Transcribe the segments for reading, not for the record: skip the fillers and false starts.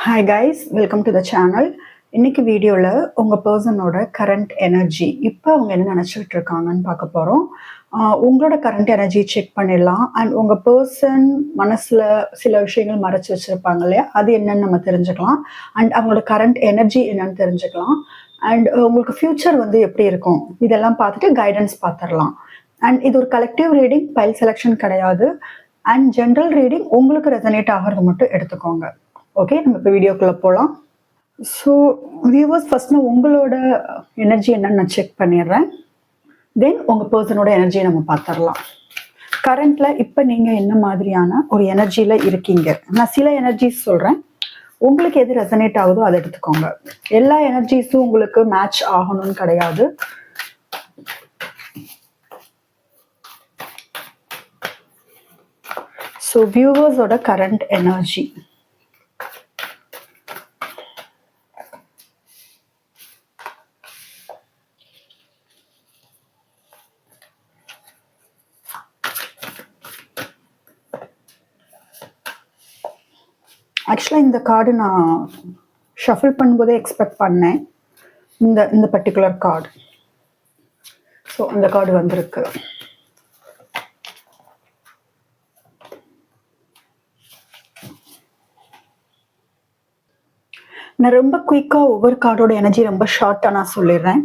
Hi guys, welcome to the channel. இன்னைக்கு வீடியோவில் உங்கள் பர்சனோட கரண்ட் எனர்ஜி இப்போ அவங்க என்ன நினச்சிக்கிட்டு இருக்காங்கன்னு பார்க்க போகிறோம். உங்களோட கரண்ட் எனர்ஜி செக் பண்ணிடலாம். அண்ட் உங்கள் பர்சன் மனசில் சில விஷயங்கள் மறைச்சி வச்சுருப்பாங்க இல்லையா, அது என்னன்னு நம்ம தெரிஞ்சுக்கலாம். அண்ட் அவங்களோட கரண்ட் எனர்ஜி என்னன்னு தெரிஞ்சுக்கலாம். அண்ட் உங்களுக்கு ஃப்யூச்சர் வந்து எப்படி இருக்கும் இதெல்லாம் பார்த்துட்டு கைடன்ஸ் பார்த்துடலாம். அண்ட் இது ஒரு கலெக்டிவ் ரீடிங், பைல் செலெக்ஷன் கிடையாது. அண்ட் ஜென்ரல் ரீடிங் உங்களுக்கு ரெசனேட் ஆகிறது மட்டும் எடுத்துக்கோங்க. ஓகே, நம்ம இப்போ வீடியோக்குள்ளே போகலாம். ஸோ வியூவர்ஸ், ஃபர்ஸ்ட் நான் உங்களோட எனர்ஜி என்னன்னு நான் செக் பண்ணிடுறேன். தென் உங்கள் பர்சனோட எனர்ஜியை நம்ம பார்த்துடலாம். கரண்ட்டில் இப்போ நீங்கள் என்ன மாதிரியான ஒரு எனர்ஜியில் இருக்கீங்க? நான் சில எனர்ஜிஸ் சொல்கிறேன், உங்களுக்கு எது ரெசனேட் ஆகுதோ அதை எடுத்துக்கோங்க. எல்லா எனர்ஜிஸும் உங்களுக்கு மேட்ச் ஆகணும்னு கிடையாது. ஸோ வியூவர்ஸோட கரண்ட் எனர்ஜி. ஆக்சுவலாக இந்த கார்டு நான் ஷஃபிள் பண்ணும்போதே எக்ஸ்பெக்ட் பண்ணேன், இந்த பர்டிகுலர் கார்டு. ஸோ அந்த கார்டு வந்திருக்கு. நான் ரொம்ப குயிக்காக ஒவ்வொரு கார்டோட எனர்ஜி ரொம்ப ஷார்ட்டாக நான் சொல்லிடுறேன்.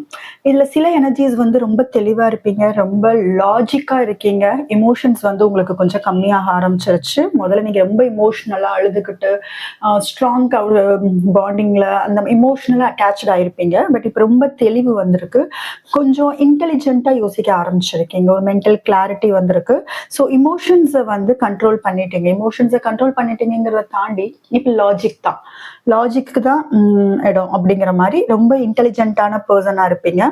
இதில் சில எனர்ஜிஸ் வந்து ரொம்ப தெளிவாக இருப்பீங்க, ரொம்ப லாஜிக்காக இருக்கீங்க. எமோஷன்ஸ் வந்து உங்களுக்கு கொஞ்சம் கம்மியாக ஆரம்பிச்சிருச்சு. முதல்ல நீங்கள் ரொம்ப இமோஷ்னலாக அழுதுகிட்டு ஸ்ட்ராங்காக ஒரு பாண்டிங்கில் அந்த இமோஷ்னலாக அட்டாச்சாக இருப்பீங்க. பட் இப்போ ரொம்ப தெளிவு வந்திருக்கு, கொஞ்சம் இன்டெலிஜென்ட்டாக யோசிக்க ஆரம்பிச்சிருக்கீங்க, ஒரு மென்டல் கிளாரிட்டி வந்திருக்கு. ஸோ இமோஷன்ஸை வந்து கண்ட்ரோல் பண்ணிட்டீங்க. இமோஷன்ஸை கண்ட்ரோல் பண்ணிட்டீங்கிறத தாண்டி இப்போ லாஜிக் தான், லாஜிக்கு தான் இடம் அப்படிங்கிற மாதிரி ரொம்ப இன்டெலிஜென்ட்டான பர்சனாக இருப்பீங்க.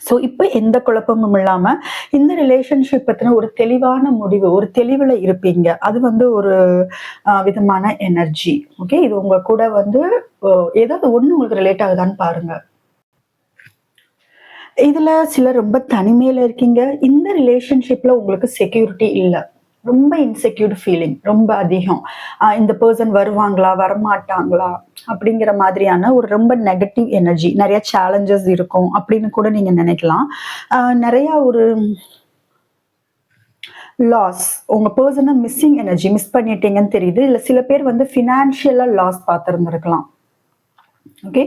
ஸோ இப்போ எந்த குழப்பமும் இல்லாமல் இந்த ரிலேஷன்ஷிப் பற்றின ஒரு தெளிவான முடிவு, ஒரு தெளிவில் இருப்பீங்க. அது வந்து ஒரு விதமான எனர்ஜி. ஓகே, இது உங்க கூட வந்து ஏதாவது ஒன்று உங்களுக்கு ரிலேட் ஆகுதான்னு பாருங்க. இதுல சிலர் ரொம்ப தனிமையில இருக்கீங்க. இந்த ரிலேஷன்ஷிப்ல உங்களுக்கு செக்யூரிட்டி இல்லை, ரொம்ப இன்செக்யூர்ட் ஃபீலிங் ரொம்ப அதிகம். இந்த பர்சன் வருவாங்களா வரமாட்டாங்களா அப்படிங்கிற மாதிரியான ஒரு ரொம்ப நெகட்டிவ் எனர்ஜி, நிறைய சேலஞ்சஸ் இருக்கும் அப்படின்னு கூட நீங்க நினைக்கலாம். நிறைய ஒரு லாஸ், உங்க பர்சனை மிஸ்ஸிங் எனர்ஜி, மிஸ் பண்ணிட்டீங்கன்னு தெரியுது. இல்லை சில பேர் வந்து ஃபினான்ஷியலா லாஸ் பார்த்துருந்துருக்கலாம். ஓகே,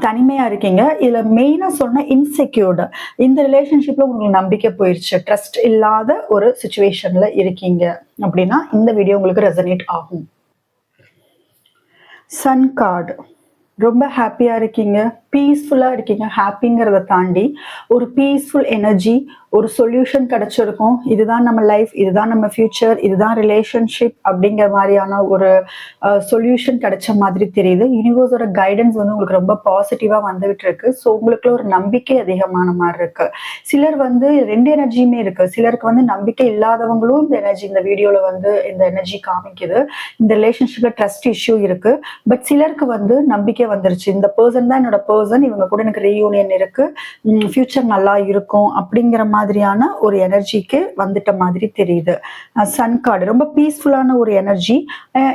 தனிமையா இருக்கீங்க. இதுல மெயினா சொன்ன இன்செக்யூர்டு, இந்த ரிலேஷன்ஷிப்ல உங்களுக்கு நம்பிக்கை போயிடுச்சு, ட்ரஸ்ட் இல்லாத ஒரு சுச்சுவேஷன்ல இருக்கீங்க அப்படின்னா இந்த வீடியோ உங்களுக்கு ரெசனேட் ஆகும். சன் கார்டு, ரொம்ப ஹாப்பியாக இருக்கீங்க, பீஸ்ஃபுல்லாக இருக்கீங்க. ஹாப்பிங்கிறத தாண்டி ஒரு பீஸ்ஃபுல் எனர்ஜி, ஒரு சொல்யூஷன் கிடைச்சிருக்கும். இதுதான் நம்ம லைஃப், இதுதான் நம்ம ஃபியூச்சர், இதுதான் ரிலேஷன்ஷிப் அப்படிங்கிற மாதிரியான ஒரு சொல்யூஷன் கிடைச்ச மாதிரி தெரியுது. யூனிவர்ஸோட கைடன்ஸ் வந்து உங்களுக்கு ரொம்ப பாசிட்டிவாக வந்துகிட்டு இருக்கு. ஸோ உங்களுக்குள்ள ஒரு நம்பிக்கை அதிகமான மாதிரி இருக்கு. சிலர் வந்து ரெண்டு எனர்ஜியுமே இருக்கு. சிலருக்கு வந்து நம்பிக்கை இல்லாதவங்களும் இந்த எனர்ஜி, இந்த வீடியோவில் வந்து இந்த எனர்ஜி காமிக்குது. இந்த ரிலேஷன்ஷிப்ல ட்ரஸ்ட் இஷ்யூ இருக்கு. பட் சிலருக்கு வந்து நம்பிக்கை வந்துருச்சு, இந்த பர்சன் தான் என்னோட பர்சன், இவங்க கூட எனக்கு ரீயூனியன் இருக்கு, ஃபியூச்சர் நல்லா இருக்கும் அப்படிங்கிற மாதிரியான ஒரு எனர்ஜிக்கு வந்துட்ட மாதிரி தெரியுது. சன் கார்டு ரொம்ப பீஸ்ஃபுல்லான ஒரு எனர்ஜி.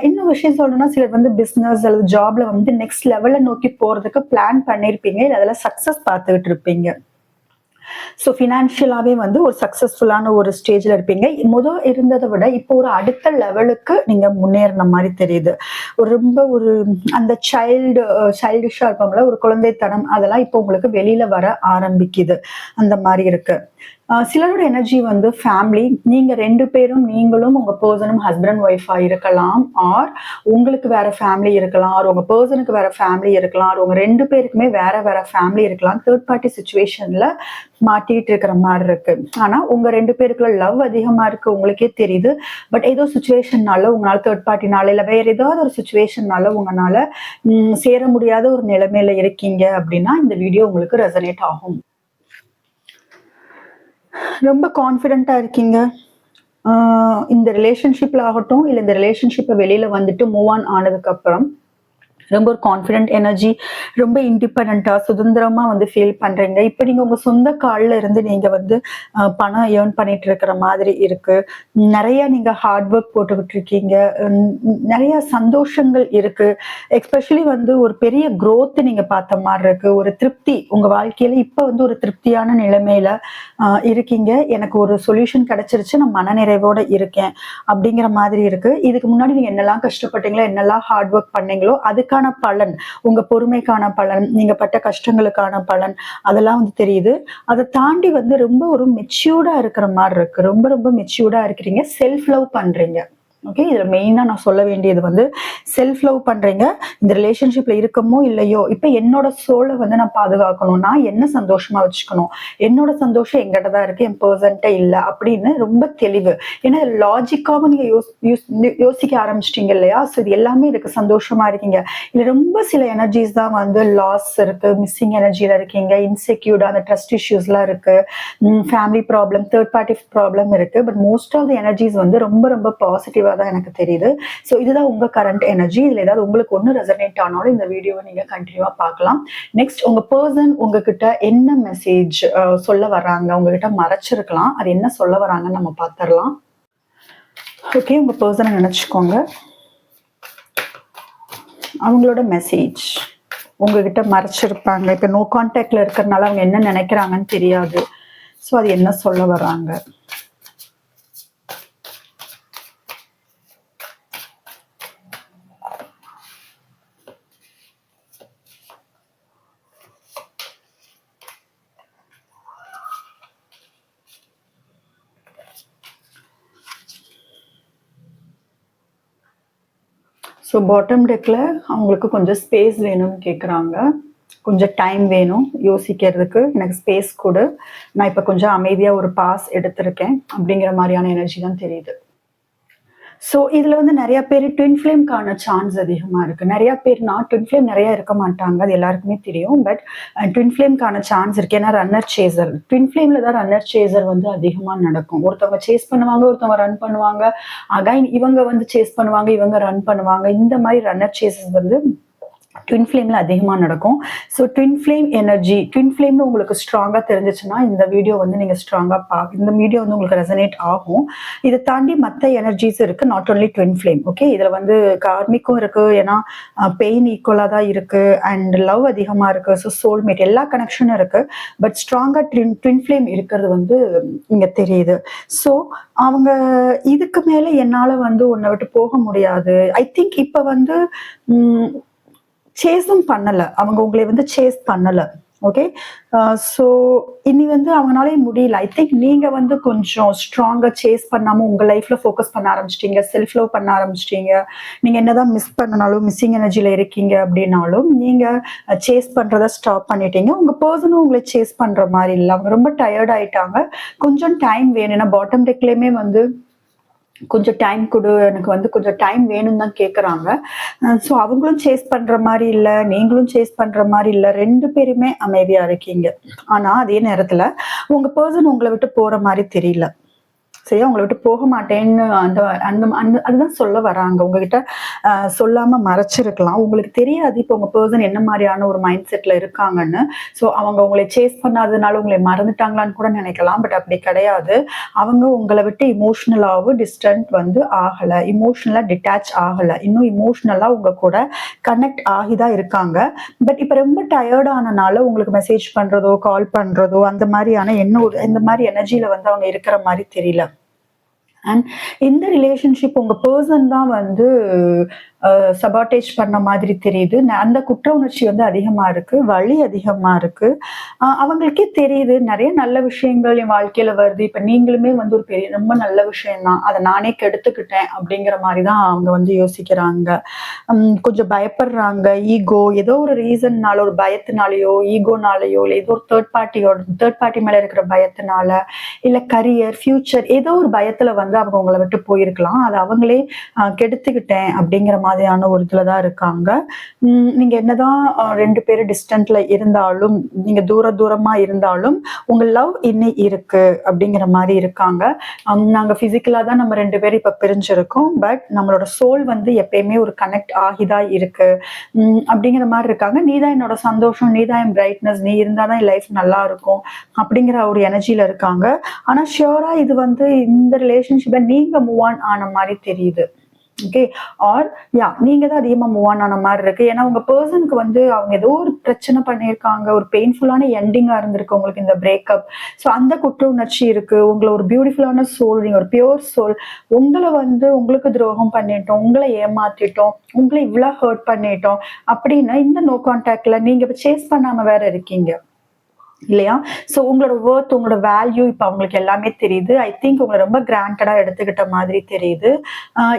இன்னும் விஷயம் சொல்லணும்னா, சிலர் வந்து பிஸ்னஸ் அல்லது ஜாப்ல வந்து நெக்ஸ்ட் லெவலை நோக்கி போறதுக்கு பிளான் பண்ணியிருப்பீங்க, அதில் சக்சஸ் பார்த்துக்கிட்டு இருப்பீங்க. ஸோ ஃபினான்ஷியலாகவே வந்து ஒரு சக்ஸஸ்ஃபுல்லான ஒரு ஸ்டேஜில் இருப்பீங்க. முதல் இருந்ததை விட இப்போ ஒரு அடுத்த லெவலுக்கு நீங்கள் முன்னேறின மாதிரி தெரியுது. ஒரு ரொம்ப ஒரு அந்த சைல்டிஷாக இருப்போம்ல, ஒரு குழந்தைத்தனம், அதெல்லாம் இப்போ உங்களுக்கு வெளியில் வர ஆரம்பிக்குது, அந்த மாதிரி இருக்கு. சிலரோட எனர்ஜி வந்து ஃபேமிலி, நீங்க ரெண்டு பேரும், நீங்களும் உங்க பர்சனும் ஹஸ்பண்ட் அண்ட் ஒய்ஃபா இருக்கலாம், ஆர் உங்களுக்கு வேற ஃபேமிலி இருக்கலாம், ஆர் உங்க பர்சனுக்கு வேற ஃபேமிலி இருக்கலாம், ஆர் உங்க ரெண்டு பேருக்குமே வேற வேற ஃபேமிலி இருக்கலாம். தேர்ட் பார்ட்டி சுச்சுவேஷன்ல மாட்டிட்டு இருக்கிற மாதிரி இருக்கு. ஆனா உங்க ரெண்டு பேருக்குள்ள லவ் அதிகமா இருக்கு, உங்களுக்கே தெரியுது. பட் ஏதோ சுச்சுவேஷன்னால உங்களால, தேர்ட் பார்ட்டினால இல்லை வேற ஏதாவது ஒரு சுச்சுவேஷன்னால உங்களால சேர முடியாத ஒரு நிலைமையில இருக்கீங்க அப்படின்னா இந்த வீடியோ உங்களுக்கு ரெசனேட் ஆகும். ரொம்ப கான்ஃபிடென்ட்டாக இருக்கீங்க. இந்த ரிலேஷன்ஷிப்பில் ஆகட்டும், இல்லை இந்த ரிலேஷன்ஷிப்பை வெளியில் வந்துட்டு மூவ் ஆன் ஆனதுக்கப்புறம் ரொம்ப ஒரு கான்ஃபிடென்ட் எனர்ஜி, ரொம்ப இண்டிபெண்டா சுதந்திரமா வந்து ஃபீல் பண்றீங்க. இப்ப நீங்க உங்க சொந்த கால்ல இருந்து நீங்க வந்து பணம் ஏர்ன் பண்ணிட்டு இருக்கிற மாதிரி இருக்கு. நிறைய நீங்க ஹார்ட் ஒர்க் போட்டுக்கிட்டு இருக்கீங்க. நிறைய சந்தோஷங்கள் இருக்கு. எஸ்பெஷலி வந்து ஒரு பெரிய growth நீங்க பார்த்த மாதிரி இருக்கு. ஒரு திருப்தி உங்க வாழ்க்கையில இப்ப வந்து ஒரு திருப்தியான நிலைமையில இருக்கீங்க. எனக்கு ஒரு சொல்யூஷன் கிடைச்சிருச்சு, நான் மனநிறைவோட இருக்கேன் அப்படிங்கிற மாதிரி இருக்கு. இதுக்கு முன்னாடி நீங்க என்னெல்லாம் கஷ்டப்பட்டீங்களோ, என்னெல்லாம் ஹார்ட் ஒர்க் பண்ணீங்களோ அதுக்கான பலன், உங்க பொறுமைக்கான பலன், நீங்க பட்ட கஷ்டங்களுக்கான பலன், அதெல்லாம் வந்து தெரியுது. அதை தாண்டி வந்து ரொம்ப ஒரு மெச்சூர்டா இருக்கிற மாதிரி இருக்கு. ரொம்ப ரொம்ப மெச்சூர்டா இருக்கிறீங்க. செல்ஃப் லவ் பண்றீங்க. ஓகே, இதுல மெயினா நான் சொல்ல வேண்டியது வந்து செல்ஃப் லவ் பண்றீங்க. இந்த ரிலேஷன்ஷிப்ல இருக்கமோ இல்லையோ, இப்ப என்னோட சோலை வந்து நான் பாதுகாக்கணும், நான் என்ன சந்தோஷமா வச்சுக்கணும், என்னோட சந்தோஷம் எங்கிட்ட தான் இருக்கு, என் பர்சன்ட்ட இல்ல அப்படின்னு ரொம்ப தெளிவு. ஏன்னா லாஜிக்காவும் நீங்க யோசிக்க ஆரம்பிச்சிட்டீங்க இல்லையா? ஸோ இது எல்லாமே இருக்கு. சந்தோஷமா இருக்கீங்க. இது ரொம்ப சில எனர்ஜிஸ் தான் வந்து லாஸ் இருக்கு, மிஸ்ஸிங் எனர்ஜியில இருக்கீங்க, இன்செக்யூர்டா அந்த ட்ரஸ்ட் இஷ்யூஸ்லாம் இருக்கு, family problem, third party problem இருக்கு. But most of the energies வந்து ரொம்ப ரொம்ப பாசிட்டிவா தான் எனக்கு தெரியுது. ஸோ இதுதான் உங்க கரண்ட் எனர்ஜி. இதுல ஏதாவது உங்களுக்கு ஒண்ணு ரெசனேட் ஆனாலும் இந்த வீடியோவை நீங்க கண்டினியூவா பார்க்கலாம். நெக்ஸ்ட், உங்க பர்சன் உங்ககிட்ட என்ன மெசேஜ் சொல்ல வர்றாங்க, உங்ககிட்ட மறைச்சிருக்கலாம், அது என்ன சொல்ல வராங்கன்னு நம்ம பார்த்துடலாம். ஓகே, உங்க பர்சனை நினைச்சுக்கோங்க. அவங்களோட மெசேஜ் உங்ககிட்ட மறைச்சிருப்பாங்க. இப்ப நோ கான்டாக்ட்ல இருக்கிறதுனால அவங்க என்ன நினைக்கிறாங்கன்னு தெரியாது. ஸோ அது என்ன சொல்ல வர்றாங்க. ஸோ பாட்டம் டெக்கில் அவங்களுக்கு கொஞ்சம் ஸ்பேஸ் வேணும்னு கேட்குறாங்க. கொஞ்சம் டைம் வேணும் யோசிக்கிறதுக்கு, எனக்கு ஸ்பேஸ் கொடு, நான் இப்போ கொஞ்சம் அமைதியாக ஒரு பாஸ் எடுத்திருக்கேன் அப்படிங்கிற மாதிரியான எனர்ஜி தான் தெரியுது. ஸோ இதுல வந்து நிறைய பேர் ட்வின் ஃப்ளேம்க்கான சான்ஸ் அதிகமா இருக்கு. நிறைய பேர்னா ட்வின் ஃப்ளேம் நிறைய இருக்க மாட்டாங்க, அது எல்லாருக்குமே தெரியும். பட் ட்வின் ஃப்ளேம்க்கான சான்ஸ் இருக்கு. ஏன்னா ரன்னர் சேசர், ட்வின் ஃப்ளேம்ல தான் ரன்னர் சேசர் வந்து அதிகமா நடக்கும். ஒருத்தவங்க சேஸ் பண்ணுவாங்க, ஒருத்தவங்க ரன் பண்ணுவாங்க, அகைன் இவங்க வந்து சேஸ் பண்ணுவாங்க, இவங்க ரன் பண்ணுவாங்க. இந்த மாதிரி ரன்னர் சேசஸ் வந்து ட்வின் ஃப்ளேம்ல அதிகமா நடக்கும். So twin flame energy, twin ஃப்ளேம்னு உங்களுக்கு ஸ்ட்ராங்கா தெரிஞ்சிச்சுன்னா இந்த வீடியோ வந்து நீங்க ஸ்ட்ராங்கா இந்த வீடியோ வந்து உங்களுக்கு ரெசனேட் ஆகும். இதை தாண்டி மற்ற எனர்ஜிஸ் இருக்கு, not only twin flame. Okay, இதுல வந்து கார்மிக்கும் இருக்கு, ஏன்னா பெயின் ஈக்குவலா தான் இருக்கு, அண்ட் லவ் அதிகமா இருக்கு, ஸோ சோல்மேட் எல்லா கனெக்ஷனும் இருக்கு. பட் ஸ்ட்ராங்கா ட்வின் ஃப்ளேம் இருக்கிறது வந்து இங்க தெரியுது. ஸோ அவங்க இதுக்கு மேல என்னால வந்து உன்னை விட்டு போக முடியாது. ஐ திங்க் இப்ப வந்து சேஸும் பண்ணல, அவங்க உங்களை வந்து சேஸ் பண்ணல. ஓகே, ஸோ இனி வந்து அவங்களாலே முடியல. ஐ திங்க் நீங்க வந்து கொஞ்சம் ஸ்ட்ராங்கா சேஸ் பண்ணாம உங்க லைஃப்ல ஃபோக்கஸ் பண்ண ஆரம்பிச்சிட்டீங்க, செல்ஃப் லவ் பண்ண ஆரம்பிச்சிட்டீங்க. நீங்க என்னதான் மிஸ் பண்ணனாலும், மிஸ்ஸிங் எனர்ஜில இருக்கீங்க அப்படின்னாலும் நீங்க சேஸ் பண்றத ஸ்டாப் பண்ணிட்டீங்க. உங்க பர்சனும் உங்களை சேஸ் பண்ற மாதிரி இல்லை, அவங்க ரொம்ப டயர்ட் ஆயிட்டாங்க. கொஞ்சம் டைம் வேணும். ஏன்னா பாட்டம் டெக்லயுமே வந்து கொஞ்சம் டைம் கொடு, எனக்கு வந்து கொஞ்சம் டைம் வேணும்னு தான் கேட்குறாங்க. ஸோ அவங்களும் சேஸ் பண்ற மாதிரி இல்லை, நீங்களும் சேஸ் பண்ற மாதிரி இல்லை, ரெண்டு பேருமே அமைதியா இருக்கீங்க. ஆனா அதே நேரத்துல உங்க பர்சன் உங்களை விட்டு போற மாதிரி தெரியல. சரியா, உங்களை விட்டு போக மாட்டேன்னு அந்த அந்த அந்த அதுதான் சொல்ல வராங்க. உங்ககிட்ட சொல்லாம மறைச்சிருக்கலாம், உங்களுக்கு தெரியாது இப்போ உங்க பர்சன் என்ன மாதிரியான ஒரு மைண்ட் செட்ல இருக்காங்கன்னு. ஸோ அவங்க உங்களை சேஸ் பண்ணாததுனால உங்களை மறந்துட்டாங்களான்னு கூட நினைக்கலாம். பட் அப்படி கிடையாது. அவங்க உங்களை விட்டு இமோஷனலாவும் டிஸ்டன்ட் வந்து ஆகல, இமோஷனலா டிட்டாச் ஆகல, இன்னும் இமோஷனலா உங்க கூட கனெக்ட் ஆகிதான் இருக்காங்க. பட் இப்ப ரொம்ப டயர்ட் ஆனனால உங்களுக்கு மெசேஜ் பண்றதோ கால் பண்றதோ அந்த மாதிரியான இந்த மாதிரி எனர்ஜியில வந்து அவங்க இருக்கிற மாதிரி தெரியல. அண்ட் இந்த ரிலேஷன்ஷிப் உங்க பர்சன் தான் வந்து சபாட்டேஜ் பண்ண மாதிரி தெரியுது. அந்த குற்ற உணர்ச்சி வந்து அதிகமா இருக்கு, வலி அதிகமா இருக்கு. அவங்களுக்கே தெரியுது நிறைய நல்ல விஷயங்கள் என் வாழ்க்கையில வருது, இப்ப நீங்களுமே வந்து ஒரு பெரிய ரொம்ப நல்ல விஷயம் தான், அதை நானே கெடுத்துக்கிட்டேன் அப்படிங்கிற மாதிரிதான் அவங்க வந்து யோசிக்கிறாங்க. கொஞ்சம் பயப்படுறாங்க. ஈகோ ஏதோ ஒரு ரீசன்னால, ஒரு பயத்தினாலயோ ஈகோனாலயோ, இல்லை ஏதோ ஒரு தேர்ட் பார்ட்டி மேல இருக்கிற பயத்தினால, இல்ல கரியர் ஃபியூச்சர் ஏதோ ஒரு பயத்துல வந்து அவங்க உங்களை விட்டு போயிருக்கலாம். அதை அவங்களே கெடுத்துக்கிட்டேன் அப்படிங்கிற மாதிரியான ஒரு இதுலதான் இருக்காங்க. நீங்க என்னதான் 2 பேரும் டிஸ்டன்ட்ல இருந்தாலும், நீங்க தூரமா இருந்தாலும் உங்க லவ் இன்னும் இருக்கு அப்படிங்கிற மாதிரி இருக்காங்க. நாங்க பிசிக்கலா தான் நம்ம 2 பேரும் இப்ப பிரிஞ்சிருக்கோம். பட் நம்மளோட சோல் வந்து எப்பயுமே ஒரு கனெக்ட் ஆகிதான் இருக்கு. அப்படிங்கிற மாதிரி இருக்காங்க. நீதான் என்னோட சந்தோஷம், நீதான் என் பிரைட்னஸ், நீ இருந்தாதான் என் லைஃப் நல்லா இருக்கும் அப்படிங்கிற ஒரு எனர்ஜில இருக்காங்க. ஆனா ஷியோரா இது வந்து இந்த ரிலேஷன்ஷிப்ல நீங்க மூவ் ஆன் ஆன மாதிரி தெரியுது. ஓகே. ஆர் நீங்க தான் அதிகமா மூவ் ஆன் ஆன மாதிரி இருக்கு. ஏன்னா உங்க பர்சனுக்கு வந்து அவங்க ஏதோ ஒரு பிரச்சனை பண்ணியிருக்காங்க, ஒரு பெயின்ஃபுல்லான எண்டிங்கா இருந்திருக்கு உங்களுக்கு இந்த பிரேக்கப். ஸோ அந்த குற்ற உணர்ச்சி இருக்கு. உங்களை ஒரு பியூட்டிஃபுல்லான சோல், நீங்க ஒரு பியோர் சோல், உங்களை வந்து உங்களுக்கு துரோகம் பண்ணிட்டோம், உங்களை ஏமாத்திட்டோம், உங்களை இவ்வளவு ஹர்ட் பண்ணிட்டோம் அப்படின்னு இந்த நோ கான்டாக்ட்ல நீங்க சேஸ் பண்ணாம வேற இருக்கீங்க இல்லையா? சோ உங்களோட வொர்த், உங்களோட வேல்யூ இப்ப அவங்களுக்கு எல்லாமே தெரியுது. ஐ திங்க் உங்களை ரொம்ப கிராண்டடா எடுத்துக்கிட்ட மாதிரி தெரியுது.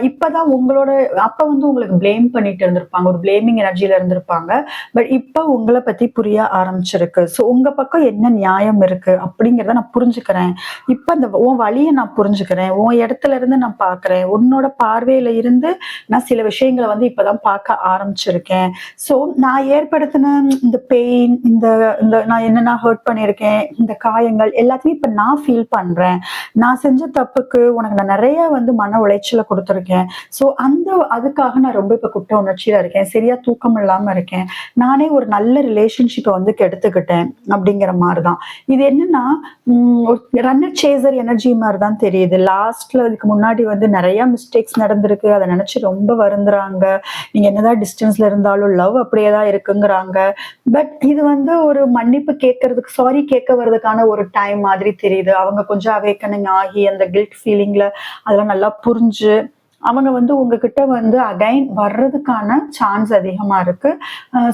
இப்பதான் உங்களோட அப்ப வந்து உங்களுக்கு பிளேம் பண்ணிட்டு இருந்திருப்பாங்க, ஒரு பிளேமிங் எனர்ஜில இருந்திருப்பாங்க. பட் இப்ப உங்களை பத்தி புரிய ஆரம்பிச்சிருக்கு. சோ உங்க பக்கம் என்ன நியாயம் இருக்கு அப்படிங்கிறத நான் புரிஞ்சுக்கிறேன். இப்ப அந்த உன் வழியை நான் புரிஞ்சுக்கிறேன், உன் இடத்துல இருந்து நான் பாக்குறேன், உன்னோட பார்வையில இருந்து நான் சில விஷயங்களை வந்து இப்பதான் பார்க்க ஆரம்பிச்சிருக்கேன். சோ நான் ஏற்படுத்தின இந்த பெயின், இந்த இந்த நான் என்னென்ன ஹர்ட் பண்ணியிருக்கேன், இந்த காயங்கள் எல்லாத்தையும் இப்ப நான் ஃபீல் பண்றேன். நான் செஞ்ச தப்புக்கு உனக்கு நான் நிறைய வந்து மன உளைச்சலை கொடுத்துருக்கேன். சோ அதுக்காக நான் ரொம்ப இப்ப குற்ற உணர்ச்சியில இருக்கேன், சரியா தூக்கம் இல்லாம இருக்கேன், நானே ஒரு நல்ல ரிலேஷன்ஷிப்பை வந்து கெடுத்துக்கிட்டேன் அப்படிங்கிற மாதிரிதான் இது. என்னன்னா ரன்னர் சேசர் எனர்ஜி மாதிரிதான் தெரியுது. லாஸ்ட்ல இதுக்கு முன்னாடி வந்து நிறைய மிஸ்டேக்ஸ் நடந்திருக்கு, அதை நினைச்சு ரொம்ப வருந்துறாங்க. நீங்க என்னதான் டிஸ்டன்ஸ்ல இருந்தாலும் லவ் அப்படியேதான் இருக்குங்கிறாங்க. பட் இது வந்து ஒரு மன்னிப்பு கேட்கறதுக்கு, சாரி கேட்க வர்றதுக்கான ஒரு டைம் மாதிரி தெரியுது. அவங்க கொஞ்சம் அவேக்கனிங் ஆகி அந்த கில்ட் ஃபீலிங்ல அதெல்லாம் நல்லா புரிஞ்சு அவங்க வந்து உங்ககிட்ட வந்து அகைன் வர்றதுக்கான சான்ஸ் அதிகமா இருக்கு.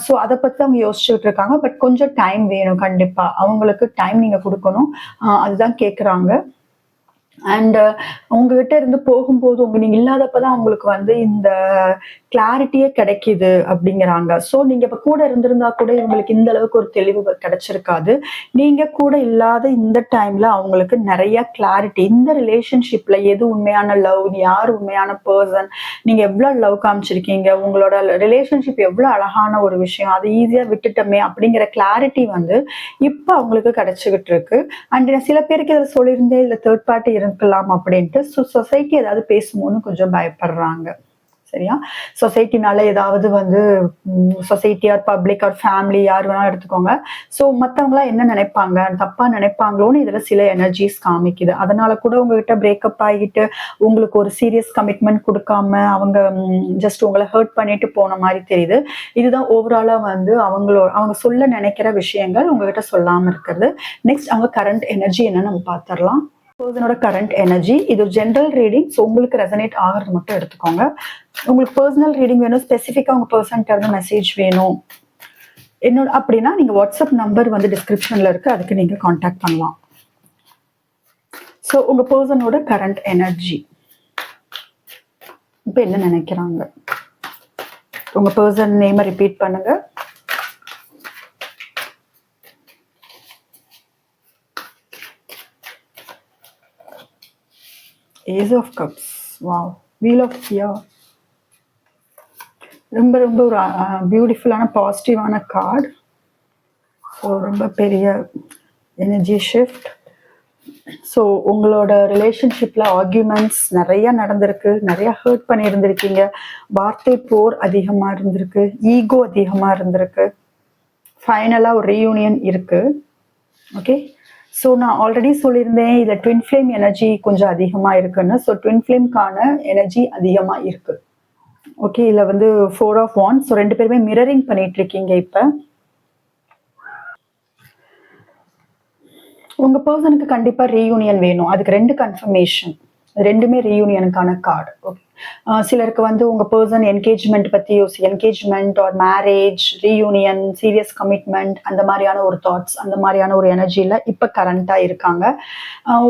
ஸோ அதை பத்தி அவங்க யோசிச்சுட்டு இருக்காங்க. பட் கொஞ்சம் டைம் வேணும், கண்டிப்பா அவங்களுக்கு டைம் நீங்க கொடுக்கணும். அதுதான் கேக்குறாங்க. அண்ட் உங்ககிட்ட இருந்து போகும்போது நீங்க இல்லாதப்பதான் அவங்களுக்கு வந்து இந்த கிளாரிட்டியே கிடைக்குது அப்படிங்கிறாங்க. சோ நீங்க இப்ப கூட இருந்திருந்தா கூட இவங்களுக்கு இந்த அளவுக்கு ஒரு தெளிவு கிடைச்சிருக்காது. நீங்க கூட இல்லாத இந்த டைம்ல அவங்களுக்கு நிறைய கிளாரிட்டி, இந்த ரிலேஷன்ஷிப்ல எது உண்மையான லவ், யார் உண்மையான பர்சன், நீங்க எவ்வளவு லவ் காமிச்சிருக்கீங்க, உங்களோட ரிலேஷன்ஷிப் எவ்வளவு அழகான ஒரு விஷயம், அதை ஈஸியா விட்டுட்டோமே அப்படிங்கிற கிளாரிட்டி வந்து இப்ப அவங்களுக்கு கிடைச்சுக்கிட்டு இருக்கு. அண்ட் சில பேருக்கு இதை சொல்லியிருந்தேன், இல்ல தேர்ட் பார்ட்டி இருக்கலாம் அப்படின்ட்டு சொசைட்டி ஏதாவது பேசுமோன்னு கொஞ்சம் பயப்படுறாங்க. சரியா? சொசைட்டினால ஏதாவது வந்து society or public or family யார் வேணாலும் எடுத்துக்கோங்க. ஸோ மற்றவங்களாம் என்ன நினைப்பாங்க, தப்பா நினைப்பாங்களோன்னு இதுல சில எனர்ஜிஸ் காமிக்குது. அதனால கூட உங்ககிட்ட பிரேக்கப் ஆகிட்டு உங்களுக்கு ஒரு சீரியஸ் கமிட்மெண்ட் கொடுக்காம அவங்க ஜஸ்ட் உங்களை ஹர்ட் பண்ணிட்டு போன மாதிரி தெரியுது. இதுதான் ஓவராலா வந்து அவங்க சொல்ல நினைக்கிற விஷயங்கள் உங்ககிட்ட சொல்லாம இருக்கிறது. நெக்ஸ்ட் அவங்க கரண்ட் எனர்ஜி என்னன்னு நம்ம பார்த்துடலாம். பர்சனோட கரண்ட் எனர்ஜி, இது ஒரு ஜென்ரல் ரீடிங். ஸோ உங்களுக்கு ரெசனேட் ஆகிறது மட்டும் எடுத்துக்கோங்க. உங்களுக்கு பர்சனல் ரீடிங் வேணும், ஸ்பெசிஃபிக்கா உங்க பர்சன்ட்ட இருந்து மெசேஜ் வேணும் என்னோட அப்படின்னா நீங்க வாட்ஸ்அப் நம்பர் வந்து டிஸ்கிரிப்ஷன்ல இருக்கு, அதுக்கு நீங்க கான்டாக்ட் பண்ணலாம். ஸோ உங்க பர்சனோட கரண்ட் எனர்ஜி இப்ப என்ன நினைக்கிறாங்க? உங்க பர்சன் நேமை ரிப்பீட் பண்ணுங்க. Ace of Cups. Wow. Wheel of Fear. ரொம்ப ரொம்ப ஒரு பியூட்டிஃபுல்லான பாசிட்டிவான கார்டு. ஸோ ரொம்ப பெரிய எனர்ஜி ஷிஃப்ட். ஸோ உங்களோட ரிலேஷன்ஷிப்ல ஆர்கியூமெண்ட்ஸ் நிறைய நடந்திருக்கு, நிறைய ஹர்ட் பண்ணி இருந்திருக்கீங்க, வார்த்தை போர் அதிகமா இருந்திருக்கு, ஈகோ அதிகமா இருந்திருக்கு. ஃபைனலா ஒரு ரீயூனியன் இருக்கு. ஓகே. ஸோ நான் ஆல்ரெடி சொல்லியிருந்தேன் இதில் ட்வின் ஃப்ளேம் எனர்ஜி கொஞ்சம் அதிகமாக இருக்குன்னு. ஸோ ட்வின் ஃப்ளேம்கான எனர்ஜி அதிகமாக இருக்கு. ஓகே. இதில் வந்து 4 of Wands. ஸோ 2 பேருமே மிரரிங் பண்ணிட்டு இருக்கீங்க. இப்போ உங்க பர்சனுக்கு கண்டிப்பா ரீயூனியன் வேணும். அதுக்கு 2 கன்ஃபர்மேஷன், ரெண்டுமே ரீயூனியனுக்கான கார்டு. ஓகே. சிலருக்கு வந்து உங்க பர்சன் என்கேஜ்மெண்ட் பத்தி engagement or marriage, reunion, serious commitment, அந்த மாதிரியான ஒரு தாட்ஸ், அந்த மாதிரியான ஒரு எனர்ஜியில இப்ப கரண்டா இருக்காங்க.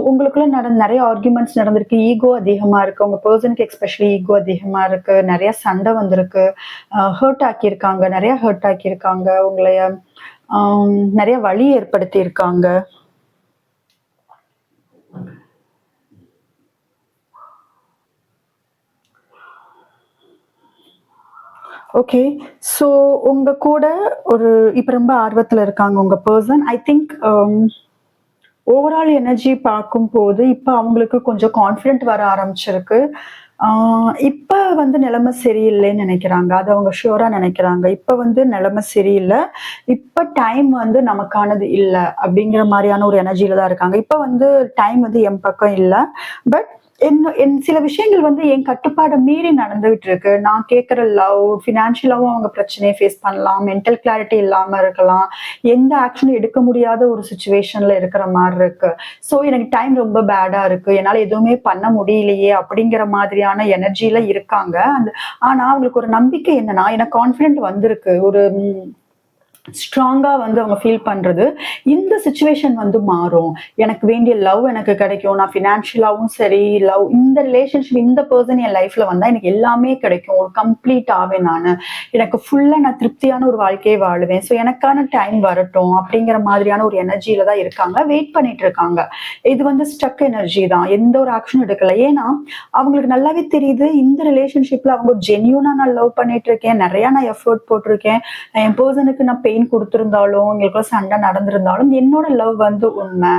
உங்களுக்குள்ள நிறைய ஆர்குமெண்ட்ஸ் நடந்திருக்கு, ஈகோ அதிகமா இருக்கு, உங்க பர்சனுக்கு எஸ்பெஷலி ஈகோ அதிகமா இருக்கு, நிறைய சண்டை வந்திருக்கு, ஹர்ட் ஆக்கியிருக்காங்க, நிறைய ஹர்ட் ஆக்கியிருக்காங்க, உங்களைய நிறைய வலி ஏற்படுத்தி இருக்காங்க. ஓகே. ஸோ உங்க கூட ஒரு இப்ப ரொம்ப ஆர்வத்துல இருக்காங்க உங்க person. I think overall energy பார்க்கும்போது, இப்ப அவங்களுக்கு கொஞ்சம் கான்ஃபிடென்ட் வர ஆரம்பிச்சிருக்கு. ஆ இப்ப வந்து நிலைமை சரியில்லைன்னு நெனைக்கிறாங்க. அது அவங்க ஷூரா நெனைக்கிறாங்க. இப்ப வந்து நிலைமை சரியில்ல. இப்ப டைம் வந்து நமக்கானது இல்ல. அப்படிங்கிற மாரியான ஒரு எனர்ஜில தான் இருக்காங்க. இப்ப வந்து டைம் வந்து என் பக்கம் இல்ல. பட் என் சில விஷயங்கள் வந்து என் கட்டுப்பாட மீறி நடந்துகிட்டு இருக்கு. நான் கேட்கிற லவ், ஃபினான்ஷியலாவும் அவங்க பிரச்சனைய ஃபேஸ் பண்ணலாம். மென்டல் கிளாரிட்டி இல்லாம இருக்கலாம். எந்த ஆக்ஷனும் எடுக்க முடியாத ஒரு சிச்சுவேஷன்ல இருக்கிற மாரி இருக்கு. ஸோ எனக்கு டைம் ரொம்ப பேடா இருக்கு. என்னால எதுவுமே பண்ண முடியலையே அப்படிங்கிற மாதிரியான எனர்ஜில இருக்காங்க. ஆனா அவங்களுக்கு ஒரு நம்பிக்கை என்னன்னா, எனக்கு கான்ஃபிடென்ட் வந்திருக்கு. ஒரு ஸ்ட்ராங்கா வந்து அவங்க ஃபீல் பண்றது, இந்த சிச்சுவேஷன் வந்து மாறும். எனக்கு வேண்டிய லவ் எனக்கு கிடைக்கும். நான் ஃபினான்ஷியலாவும் சரி, இந்த ரிலேஷன்ஷிப் இந்த பெர்சன் என் லைஃப்ல வந்தா எனக்கு எல்லாமே கிடைக்கும். ஒரு கம்ப்ளீட் ஆவேன் நானு. எனக்கு ஃபுல்லா நான் திருப்தியான ஒரு வாழ்க்கையை வாழுவேன். ஸோ எனக்கான டைம் வரட்டும் அப்படிங்கிற மாதிரியான ஒரு எனர்ஜில தான் இருக்காங்க. வெயிட் பண்ணிட்டு இருக்காங்க. இது வந்து ஸ்டக் எனர்ஜி தான். எந்த ஒரு ஆக்ஷனும் எடுக்கல. ஏன்னா, அவங்களுக்கு நல்லாவே தெரியுது இந்த ரிலேஷன்ஷிப்ல அவங்க ஜென்யூனா நான் லவ் பண்ணிட்டு இருக்கேன். நெறைய நான் எஃபோர்ட் போட்டிருக்கேன். என் பெர்சனுக்கு நான் பெயின் குடுத்திருந்தாலும், எங்களுக்குள்ள சண்டை நடந்திருந்தாலும், என்னோட லவ் வந்து உண்மை.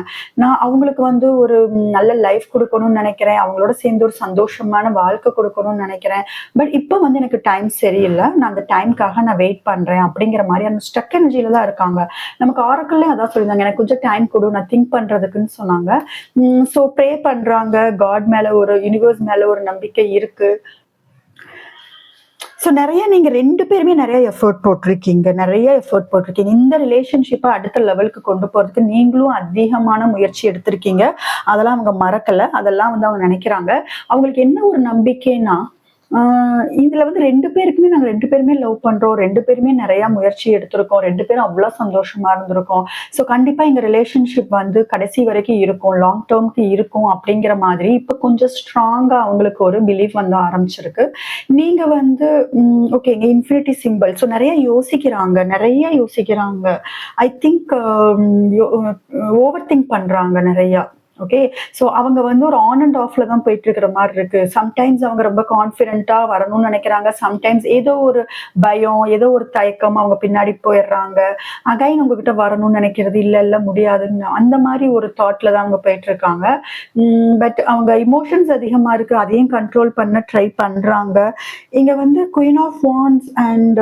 நான் அவங்களுக்கு வந்து ஒரு நல்ல லைஃப் குடுக்கணும்னு நெனைக்கிறேன். அவங்களோட சேர்ந்து ஒரு சந்தோஷமான வாழ்க்கை குடுக்கணும்னு நெனைக்கிறேன். பட் இப்ப வந்து எனக்கு டைம் சரியில்ல. நான் அந்த டைம்க்காக நான் வெயிட் பண்றேன் அப்படிங்கிற மாரியான ஸ்டக் எனர்ஜில தான் இருக்காங்க. நமக்கு ஆரக்கிள்லயே அதான் சொல்லியிருந்தாங்க. எனக்கு கொஞ்சம் டைம் குடு. நான் திங்க் பண்றதுக்குன்னு சொன்னாங்க. ஸோ ப்ரே பண்றாங்க. காட் மேல ஒரு யூனிவர்ஸ் மேல ஒரு நம்பிக்கை இருக்கு. ஸோ நெறைய நீங்க 2 பேருமே நெறைய எஃபோர்ட் போட்டிருக்கீங்க. நெறைய எஃபோர்ட் போட்டிருக்கீங்க. இந்த ரிலேஷன்ஷிப்ப அடுத்த லெவலுக்கு கொண்டு போறதுக்கு நீங்களும் அதிகமான முயற்சி எடுத்திருக்கீங்க. அதெல்லாம் அவங்க மறக்கல. அதெல்லாம் வந்து அவங்க நெனைக்கிறாங்க. அவங்களுக்கு என்ன ஒரு நம்பிக்கைன்னா, ஆ இதுல வந்து 2 பேருக்குமே நாங்க 2 பேருமே லவ் பண்றோம். 2 பேருமே நெறைய முயற்சி எடுத்திருக்கோம். 2 பேரும் அவ்ளோ சந்தோஷமா இருந்திருக்கோம். ஸோ கண்டிப்பா எங்க ரிலேஷன்ஷிப் வந்து கடைசி வரைக்கும் இருக்கும். லாங் டெர்ம்க்கு இருக்கும் அப்படிங்கிற மாதிரி இப்ப கொஞ்சம் ஸ்ட்ராங்கா அவங்களுக்கு ஒரு பிலீஃப் வந்து ஆரம்பிச்சிருக்கு. நீங்க வந்து ஓகே இங்க இன்ஃபினிட்டி சிம்பல். ஸோ நெறைய யோசிக்கிறாங்க. நெறைய யோசிக்கிறாங்க. ஐ திங்க் ஓவர் திங்க் பண்றாங்க நெறையா. ஓகே. ஸோ அவங்க வந்து ஒரு ஆன் அண்ட் ஆஃப்ல தான் போயிட்டு இருக்கிற மாரி இருக்கு. சம்டைம்ஸ் அவங்க ரொம்ப கான்ஃபிடென்ட்டா வரணும்னு நெனைக்கிறாங்க. சம்டைம்ஸ் ஏதோ ஒரு பயம், ஏதோ ஒரு தயக்கம் அவங்க பின்னாடி போயிடுறாங்க. அகைன் உங்ககிட்ட வரணும்னு நெனைக்கிறது, இல்ல இல்ல முடியாதுன்னு அந்த மாரி ஒரு தாட்ல தான் அவங்க போயிட்டு இருக்காங்க. பட் அவங்க எமோஷன்ஸ் அதிகமா இருக்கு. அதையும் கண்ட்ரோல் பண்ண ட்ரை பண்றாங்க. இங்க வந்து queen of wands and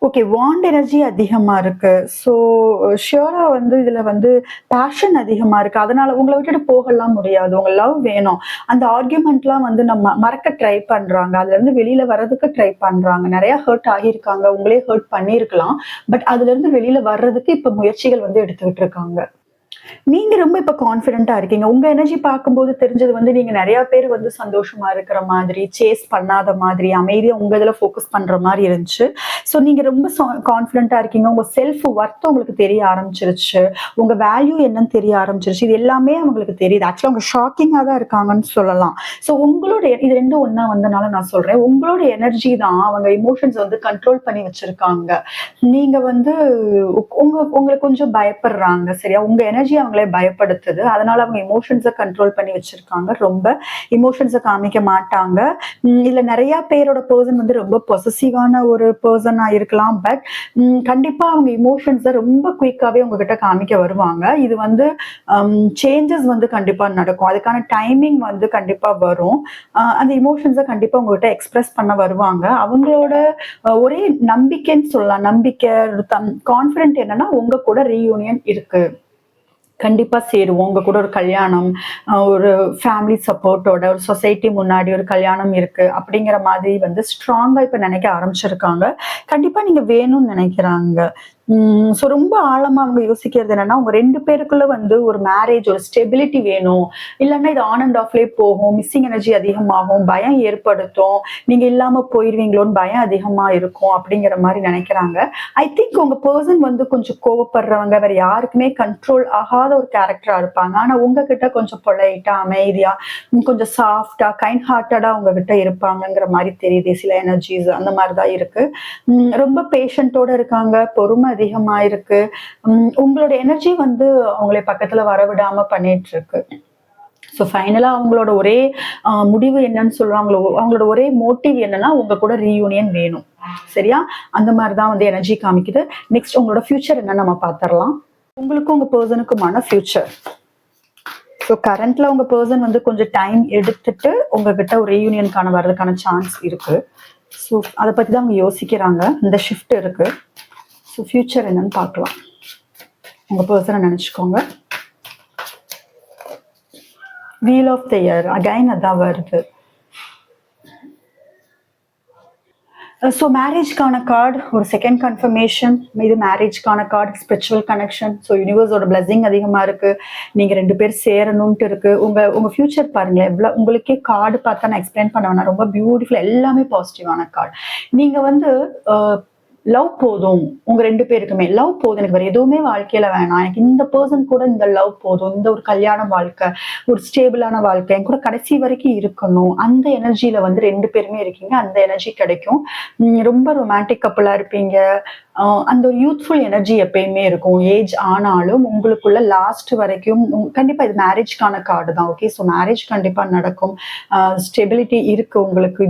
okay. Wand energy அதிகமா இருக்கு. ஸோ ஷியூரா வந்து இதுல வந்து பேஷன் அதிகமா இருக்கு. அதனால உங்கள விட்டுட்டு போகலாம் முடியாது. உங்க லவ் வேணும். அந்த ஆர்கியூமெண்ட்லாம் வந்து நம்ம மறக்க ட்ரை பண்றாங்க. அதுலருந்து வெளியில வர்றதுக்கு ட்ரை பண்றாங்க. நெறைய ஹர்ட் ஆகியிருக்காங்க. உங்களே ஹர்ட் பண்ணியிருக்கலாம். பட் அதுலருந்து வெளியில வர்றதுக்கு இப்ப முயற்சிகள் வந்து எடுத்துக்கிட்டு இருக்காங்க. நீங்க ரொம்ப இப்ப கான்ஃபிடென்ட்டா இருக்கீங்க. உங்க எனர்ஜி பார்க்கும்போது தெரிஞ்சது வந்து நீங்க நெறைய பேர் வந்து சந்தோஷமா இருக்கிற மாதிரி, சேஸ் பண்ணாத மாதிரி, அமைதியா உங்க இதுல ஃபோக்கஸ் பண்ற மாரி இருந்துச்சு. ஸோ நீங்க ரொம்ப கான்ஃபிடென்ட்டா இருக்கீங்க. உங்க செல்ஃப் வொர்த் உங்களுக்கு தெரிய ஆரம்பிச்சிருச்சு. உங்க வேல்யூ என்னன்னு தெரிய ஆரம்பிச்சிருச்சு. இது எல்லாமே அவங்களுக்கு தெரியுது. ஆக்சுவலா அவங்க ஷாக்கிங்கா தான் இருக்காங்கன்னு சொல்லலாம். ஸோ உங்களோட இது 2ம் ஒண்ணா வந்தனால நான் சொல்றேன். உங்களோட எனர்ஜி தான் அவங்க எமோஷன்ஸ் வந்து கண்ட்ரோல் பண்ணி வச்சிருக்காங்க. நீங்க வந்து உங்கள கொஞ்சம் பயப்படுறாங்க. சரியா? உங்க எனர்ஜி அவங்கள பயப்படுத்துது. அதனால அவங்க எமோஷன்ஸ கண்ட்ரோல் பண்ணி வச்சிருக்காங்க. ரொம்ப எமோஷன்ஸ காமிக்க மாட்டாங்க. இதுல நெறைய பேரோட பெர்சன் வந்து ரொம்ப பொசசிவான ஒரு பெர்சனா இருக்கலாம். பட் கண்டிப்பா அவங்க எமோஷன்ஸ ரொம்ப குயிக்காவே உங்ககிட்ட காமிக்க வருவாங்க. இது வந்து சேஞ்சஸ் வந்து கண்டிப்பா நடக்கும். அதுக்கான டைமிங் வந்து கண்டிப்பா வரும். அந்த எமோஷன்ஸ கண்டிப்பா உங்ககிட்ட எக்ஸ்பிரஸ் பண்ண வருவாங்க. அவங்களோட ஒரே நம்பிக்கைன்னு சொல்லலாம். நம்பிக்கை, கான்ஃபிடென்ட் என்னன்னா உங்க கூட ரீயூனியன் இருக்கு. கண்டிப்பா சேருவோம். உங்க கூட ஒரு கல்யாணம், ஒரு ஃபேமிலி சப்போர்ட்டோட, ஒரு சொசைட்டி முன்னாடி ஒரு கல்யாணம் இருக்கு. அப்படிங்கிற மாதிரி வந்து ஸ்ட்ராங்கா இப்ப நெனைக்க ஆரம்பிச்சிருக்காங்க. கண்டிப்பா நீங்க வேணும்னு நெனைக்கிறாங்க. ஸோ ரொம்ப ஆழமா அவங்க யோசிக்கிறது என்னன்னா, உங்க 2 பேருக்குள்ள வந்து ஒரு மேரேஜ், ஒரு ஸ்டெபிலிட்டி வேணும். இல்லன்னா இது ஆன் அண்ட் ஆஃப்லயே போகும். மிஸ்ஸிங் எனர்ஜி அதிகமாகும். பயம் ஏற்படுத்தும். நீங்க இல்லாம போயிருவீங்களோன்னு பயம் அதிகமா இருக்கும். அப்படிங்கிற மாரி நெனைக்கிறாங்க. ஐ திங்க் உங்க பெர்சன் வந்து கொஞ்சம் கோவப்படுறவங்க, வேற யாருக்குமே கண்ட்ரோல் ஆகாத ஒரு கேரக்டரா இருப்பாங்க. ஆனா உங்ககிட்ட கொஞ்சம் பொலைட்டா, அமைதியா, கொஞ்சம் சாஃப்ட்டா, கைண்ட் ஹார்ட்டடா உங்ககிட்ட இருப்பாங்கங்கிற மாரி தெரியுது. சில எனர்ஜிஸ் அந்த மாரி தான் இருக்கு. ரொம்ப பேஷண்டோட இருக்காங்க. பொறுமை அதிகமா இருக்கு. உங்களோட எனர்ஜி வந்து அவங்கள பக்கத்துல வரவிடாம பண்ணிட்டு இருக்கு. ஸோ ஃபைனலா அவங்களோட ஒரே முடிவு என்னன்னு சொல்றாங்களோ, அவங்களோட ஒரே மோட்டிவ் என்னன்னா உங்க கூட ரீயூனியன் வேணும். சரியா? அந்த மாதிரிதான் வந்து எனர்ஜி காமிக்குது. நெக்ஸ்ட் உங்களோட ஃபியூச்சர் என்ன நம்ம பாத்திரலாம். உங்களுக்கும் உங்க பர்சனுக்குமான ஃபியூச்சர். ஸோ கரண்ட்ல உங்க பர்சன் வந்து கொஞ்சம் டைம் எடுத்துட்டு உங்ககிட்ட ஒரு ரீயூனியனுக்கான வர்றதுக்கான சான்ஸ் இருக்கு. ஸோ அதை பத்தி தான் அவங்க யோசிக்கிறாங்க. இந்த ஷிஃப்ட் இருக்கு. ஸோ ஃபியூச்சர் என்னன்னு பார்க்கலாம். உங்க பர்சனை நினைச்சுக்கோங்க. Wheel of the year again அதான் வருது. ஸோ மேரேஜ்க்கான கார்டு ஒரு செகண்ட் கன்ஃபர்மேஷன். இது மேரேஜ்க்கான கார்டு, ஸ்பிரிச்சுவல் கனெக்ஷன். ஸோ யூனிவர்ஸோட பிளஸிங் அதிகமாக இருக்கு. நீங்க 2 பேர் சேரணும்ட்டு இருக்கு. உங்க ஃபியூச்சர் பாருங்களேன் எவ்வளோ. உங்களுக்கே கார்டு பார்த்தா நான் எக்ஸ்பிளைன் பண்ண வேணாம், ரொம்ப பியூட்டிஃபுல், எல்லாமே பாசிட்டிவான கார்டு. நீங்க வந்து லவ் போதும், உங்க 2 பேருக்குமே லவ் போதும், எனக்கு வேற எதுவுமே வாழ்க்கையில வேணாம், எனக்கு இந்த பர்சன் கூட இந்த லவ் போதும், இந்த ஒரு கல்யாண வாழ்க்கை, ஒரு ஸ்டேபிளான வாழ்க்கை என் கூட கடைசி வரைக்கும் இருக்கணும், அந்த எனர்ஜியில வந்து 2 பேருமே இருக்கீங்க. அந்த எனர்ஜி கிடைக்கும். ரொம்ப ரொமான்டிக் கப்பலா இருப்பீங்க. அந்த ஒரு யூத்ஃபுல் எனர்ஜி எப்பயுமே இருக்கும். ஏஜ் ஆனாலும் உங்களுக்குள்ள லாஸ்ட் வரைக்கும் கண்டிப்பா இது மேரேஜ்க்கான கார்டு தான். ஓகே, ஸோ மேரேஜ் கண்டிப்பா நடக்கும். ஸ்டெபிலிட்டி இருக்கு உங்களுக்கு.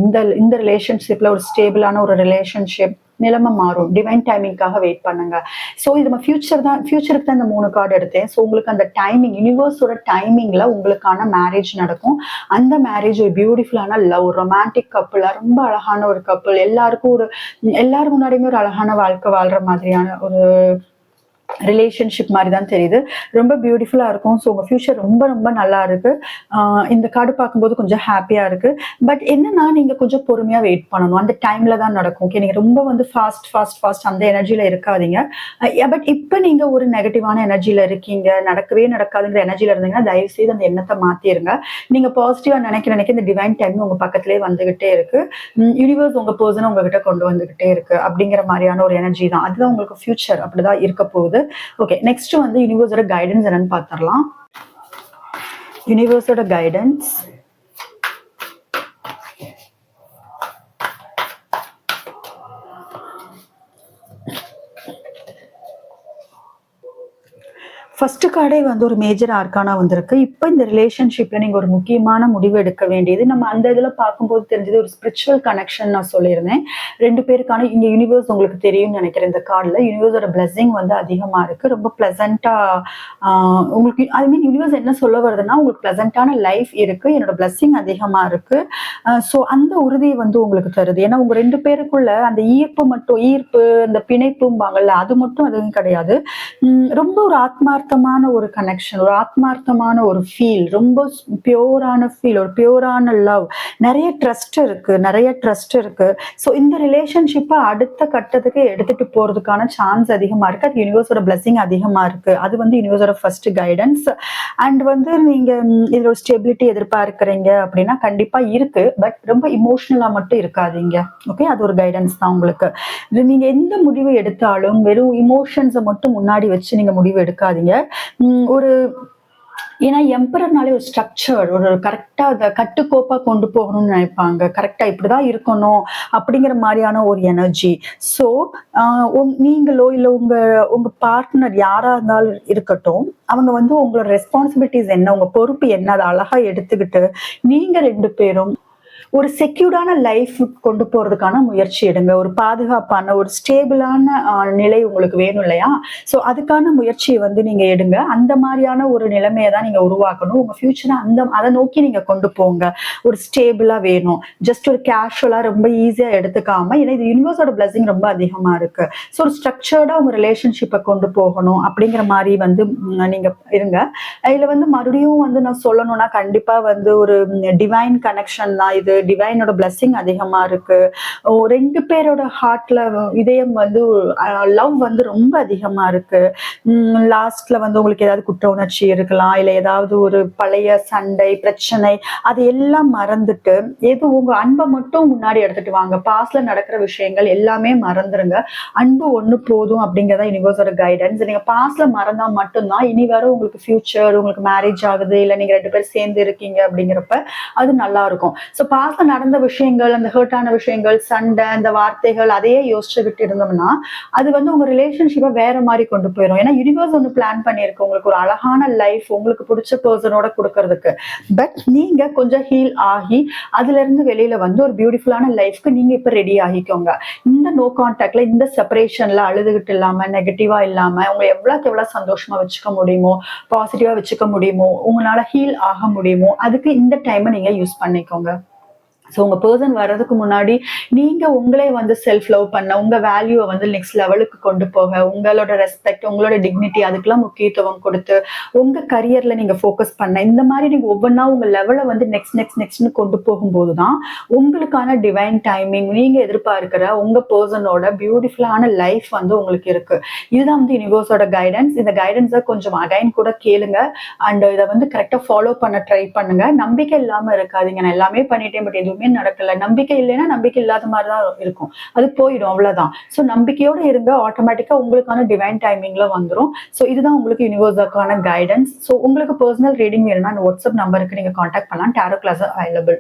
இந்த ரிலேஷன்ஷிப்ல ஒரு ஸ்டேபிளான ஒரு ரிலேஷன்ஷிப் நிலைமை மாறும். டிவைன் டைமிங்காக வெயிட் பண்ணுங்க. ஸோ இது நம்ம ஃபியூச்சருக்கு தான் இந்த 3 கார்டு எடுத்தேன். ஸோ உங்களுக்கு அந்த டைமிங், யூனிவர்ஸோட டைமிங்ல உங்களுக்கான மேரேஜ் நடக்கும். அந்த மேரேஜ் ஒரு பியூட்டிஃபுல்லான லவ், ரொமான்டிக் கப்புளா, ரொம்ப அழகான ஒரு கப்புள், எல்லாரும் முன்னாடியுமே ஒரு அழகான வாழ்க்கை வாழ்ற மாதிரியான ஒரு ரிலேஷன்ஷிப் மாதிரி தான் தெரியுது. ரொம்ப பியூட்டிஃபுல்லா இருக்கும். ஸோ உங்க ஃபியூச்சர் ரொம்ப ரொம்ப நல்லா இருக்கு. இந்த கார்டு பார்க்கும்போது கொஞ்சம் ஹாப்பியா இருக்கு. பட் என்னன்னா நீங்க கொஞ்சம் பொறுமையா வெயிட் பண்ணணும். அந்த டைம்ல தான் நடக்கும். ஓகே, நீங்க ரொம்ப வந்து ஃபாஸ்ட் அந்த எனர்ஜியில இருக்காதீங்க. பட் இப்ப நீங்க ஒரு நெகட்டிவான எனர்ஜியில இருக்கீங்க, நடக்கவே நடக்காதுங்கிற எனர்ஜியில இருந்தீங்கன்னா தயவு செய்து அந்த எண்ணத்தை மாத்திருங்க. நீங்க பாசிட்டிவா நினைக்க இந்த டிவைன் டைம் உங்க பக்கத்திலே வந்துகிட்டே இருக்கு. யூனிவர்ஸ் உங்க பர்சனை உங்ககிட்ட கொண்டு வந்துகிட்டே இருக்கு அப்படிங்கிற மாதிரியான ஒரு எனர்ஜி தான். அதுதான் உங்களுக்கு ஃபியூச்சர் அப்படிதான் இருக்க போகுது. ஓகே, நெக்ஸ்ட் வந்து யூனிவர்ஸோட கைடன்ஸ் என்னன்னு பார்த்தரலாம். யூனிவர்ஸோட கைடன்ஸ் ஃபர்ஸ்ட் கார்டே வந்து ஒரு மேஜர் ஆர்கானா வந்திருக்கு. இப்போ இந்த ரிலேஷன்ஷிப்ல நீங்க ஒரு முக்கியமான முடிவு எடுக்க வேண்டியது, நம்ம அந்த இதுல பார்க்கும்போது தெரிஞ்சது ஒரு ஸ்பிரிச்சுவல் கனெக்ஷன். நான் சொல்லியிருந்தேன் 2 பேருக்கான இங்க யூனிவர்ஸ் உங்களுக்கு தெரியும்னு நினைக்கிறேன். இந்த கார்டுல யூனிவர்ஸோட பிளஸிங் வந்து அதிகமா இருக்கு. ரொம்ப பிளசண்டா உங்களுக்கு ஐ மீன் யூனிவர்ஸ் என்ன சொல்ல வருதுன்னா உங்களுக்கு பிளசண்டான லைஃப் இருக்கு, என்னோட பிளஸிங் அதிகமா இருக்கு. ஸோ அந்த உறுதியை வந்து உங்களுக்கு தருது. ஏன்னா உங்க 2 பேருக்குள்ள அந்த ஈர்ப்பு அந்த பிணைப்பும்பாங்கல்ல, அது மட்டும் அதுவும் கிடையாது. ரொம்ப ஒரு ஆத்மார்த்தமான ஒரு கனெக்ஷன், ஒரு ஆத்மார்த்தமான ஒரு ஃபீல், ரொம்ப பியூரான ஃபீல், ஒரு பியூரான லவ், நிறைய ட்ரஸ்ட் இருக்கு. ஸோ இந்த ரிலேஷன்ஷிப்பை அடுத்த கட்டத்துக்கு எடுத்துட்டு போறதுக்கான சான்ஸ் அதிகமா இருக்கு. அது யூனிவர்ஸோட பிளஸிங் அதிகமா இருக்கு. அது வந்து யூனிவர்ஸோட ஃபர்ஸ்ட் கைடன்ஸ். அண்ட் வந்து நீங்க இதுல ஒரு ஸ்டெபிலிட்டி எதிர்பார்க்கிறீங்க அப்படின்னா கண்டிப்பா இருக்கு. பட் ரொம்ப இமோஷனலா மட்டும் இருக்காதீங்க. ஓகே, அது ஒரு கைடன்ஸ் தான் உங்களுக்கு. நீங்க எந்த முடிவு எடுத்தாலும் வெறும் இமோஷன்ஸை மட்டும் முன்னாடி வச்சு நீங்க முடிவு எடுக்காதீங்க. ஒரு ஏன்னா எம்பரர்னாலே ஒரு ஸ்ட்ரக்சர், ஒரு கரெக்டா அதை கட்டுக்கோப்பா கொண்டு போகணும்னு நினைப்பாங்க. கரெக்டா இப்படிதான் இருக்கணும் அப்படிங்கிற மாதிரியான ஒரு எனர்ஜி. ஸோ நீங்களோ இல்லை உங்க பார்ட்னர் யாரா இருந்தாலும் இருக்கட்டும், அவங்க வந்து உங்களோட ரெஸ்பான்சிபிலிட்டிஸ் என்ன, உங்க பொறுப்பு என்ன, அதை அழகா எடுத்துக்கிட்டு நீங்க 2 பேரும் ஒரு செக்யூர்டான லைஃப் கொண்டு போறதுக்கான முயற்சி எடுங்க. ஒரு பாதுகாப்பான ஒரு ஸ்டேபிளான நிலை உங்களுக்கு வேணும் இல்லையா? ஸோ அதுக்கான முயற்சியை வந்து நீங்க எடுங்க. அந்த மாதிரியான ஒரு நிலைமையை தான் நீங்க உருவாக்கணும். உங்க ஃபியூச்சரை அதை நோக்கி நீங்க கொண்டு போங்க. ஒரு ஸ்டேபிளா வேணும். ஜஸ்ட் ஒரு கேஷுவலா ரொம்ப ஈஸியா எடுத்துக்காம, ஏன்னா இது யூனிவர்ஸோட பிளஸிங் ரொம்ப அதிகமா இருக்கு. ஸோ ஒரு ஸ்ட்ரக்சர்டா உங்க ரிலேஷன்ஷிப்பை கொண்டு போகணும் அப்படிங்கிற மாதிரி வந்து நீங்க இருங்க. இதுல வந்து மறுபடியும் வந்து நான் சொல்லணும்னா கண்டிப்பா வந்து ஒரு டிவைன் கனெக்ஷன் தான் இது. டிவைனோட பிளஸிங் அதிகமா இருக்கு. 2 பேரோட ஹார்ட்ல இதயம் வந்து லவ் வந்து ரொம்ப அதிகமா இருக்கு. லாஸ்ட்ல வந்து உங்களுக்கு ஏதாவது குற்ற உணர்ச்சி இருக்கலாம், இல்ல ஏதாவது ஒரு பழைய சண்டை பிரச்சனை, அது எல்லாம் மறந்துட்டு உங்க அன்பை மட்டும் முன்னாடி எடுத்துட்டு வாங்க. பாஸ்ட்ல நடக்கிற விஷயங்கள் எல்லாமே மறந்துருங்க. அன்பு ஒண்ணு போதும் அப்படிங்கறத யூனிவர்ஸோட கைடன்ஸ். நீங்க பாஸ்ட்ல மறந்தா மட்டும்தான் இனி வர உங்களுக்கு ஃபியூச்சர், உங்களுக்கு மேரேஜ் ஆகுது, இல்ல நீங்க 2 பேரும் சேர்ந்து இருக்கீங்க அப்படிங்கிறப்ப அது நல்லா இருக்கும். ஸோ பாஸ்ட்ல நடந்த விஷயங்கள், அந்த ஹர்ட்டான விஷயங்கள், சண்டை, அந்த வார்த்தைகள் அதையே யோசிச்சுக்கிட்டு இருந்தோம்னா அது வந்து உங்க ரிலேஷன்ஷிப்பை வேற மாதிரி கொண்டு போயிடும். ஏன்னா யூனிவர்ஸ் ஒன்று பிளான் பண்ணியிருக்கு உங்களுக்கு ஒரு அழகான லைஃப் உங்களுக்கு பிடிச்ச பர்சனோட கொடுக்கறதுக்கு. பட் நீங்க கொஞ்சம் ஹீல் ஆகி அதுல இருந்து வெளியில வந்து ஒரு பியூட்டிஃபுல்லான லைஃப்க்கு நீங்க இப்ப ரெடி ஆகிக்கோங்க. இந்த நோ கான்டாக்ட்ல, இந்த செப்பரேஷன்ல அழுதுகிட்டு இல்லாம, நெகட்டிவா இல்லாம, உங்க எவ்வளவுக்கு எவ்வளவு சந்தோஷமா வச்சுக்க முடியுமோ, பாசிட்டிவா வச்சுக்க முடியுமோ, உங்களால ஹீல் ஆக முடியுமோ, அதுக்கு இந்த டைமை நீங்க யூஸ் பண்ணிக்கோங்க. ஸோ உங்க பர்சன் வர்றதுக்கு முன்னாடி நீங்க உங்களே வந்து செல்ஃப் லவ் பண்ண, உங்க வேல்யூவை வந்து நெக்ஸ்ட் லெவலுக்கு கொண்டு போக, உங்களோட ரெஸ்பெக்ட், உங்களோட டிக்னிட்டி அதுக்கெல்லாம் முக்கியத்துவம் கொடுத்து உங்க கரியர்ல நீங்க ஃபோக்கஸ் பண்ண, இந்த மாதிரி நீங்க ஒவ்வொன்றா உங்க லெவலை வந்து நெக்ஸ்ட்னு கொண்டு போகும்போது தான் உங்களுக்கான டிவைன் டைமிங், நீங்க எதிர்பார்க்கிற உங்க பர்சனோட பியூட்டிஃபுல்லான லைஃப் வந்து உங்களுக்கு இருக்கு. இதுதான் வந்து யூனிவர்ஸோட கைடன்ஸ். இந்த கைடன்ஸை கொஞ்சம் அகைன் கூட கேளுங்க அண்ட் இதை வந்து கரெக்டாக ஃபாலோ பண்ண ட்ரை பண்ணுங்க. நம்பிக்கை இல்லாம இருக்காதீங்க. நான் எல்லாமே பண்ணிட்டேன் பட் எதுவுமே நடக்கல. நம்பிக்கை இல்லைன்னா நம்பிக்கை இல்லாத மாதிரி தான் இருக்கும். அது போயிடும், அவ்வளவுதான். ஸோ நம்பிக்கையோட இருங்க, ஆட்டோமேட்டிக்கா உங்களுக்கான டிவைன் டைமிங்ல வந்துடும். ஸோ இதுதான் உங்களுக்கு யூனிவர்ஸுக்கான கைடன்ஸ். ஸோ உங்களுக்கு பர்சனல் ரீடிங் வேணும்னா அந்த வாட்ஸ்அப் நம்பருக்கு நீங்க கான்டாக்ட் பண்ணலாம். Tarot class available.